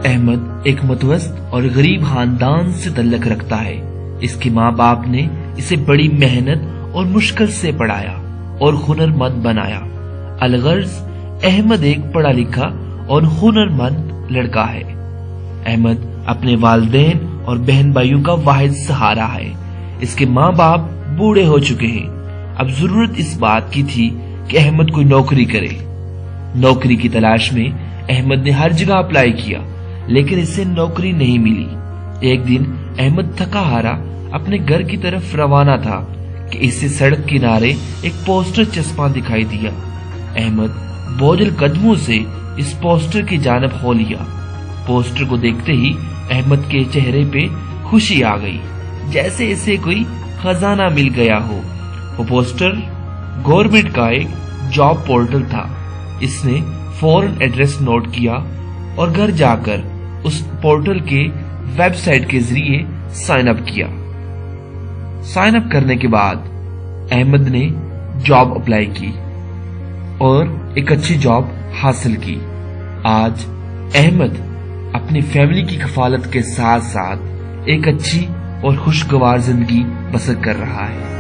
احمد ایک متوسط اور غریب خاندان سے تعلق رکھتا ہے۔ اس کے ماں باپ نے اسے بڑی محنت اور مشکل سے پڑھایا اور ہنرمند بنایا۔ الغرض احمد ایک پڑھا لکھا اور ہنرمند لڑکا ہے۔ احمد اپنے والدین اور بہن بھائیوں کا واحد سہارا ہے۔ اس کے ماں باپ بوڑھے ہو چکے ہیں۔ اب ضرورت اس بات کی تھی کہ احمد کوئی نوکری کرے۔ نوکری کی تلاش میں احمد نے ہر جگہ اپلائی کیا، لیکن اسے نوکری نہیں ملی۔ ایک دن احمد تھکا ہارا اپنے گھر کی طرف روانہ تھا کہ اسے سڑک کنارے ایک پوسٹر چسپاں دکھائی دیا۔ احمد بوجھل قدموں سے اس پوسٹر کی جانب ہو لیا۔ پوسٹر کو دیکھتے ہی احمد کے چہرے پہ خوشی آ گئی، جیسے اسے کوئی خزانہ مل گیا ہو۔ وہ پوسٹر گورنمنٹ کا ایک جاب پورٹل تھا۔ اس نے فوراً ایڈریس نوٹ کیا اور گھر جا کر اس پورٹل کے ویب سائٹ کے ذریعے سائن اپ کیا۔ سائن اپ کرنے کے بعد احمد نے جاب اپلائی کی اور ایک اچھی جاب حاصل کی۔ آج احمد اپنی فیملی کی کفالت کے ساتھ ساتھ ایک اچھی اور خوشگوار زندگی بسر کر رہا ہے۔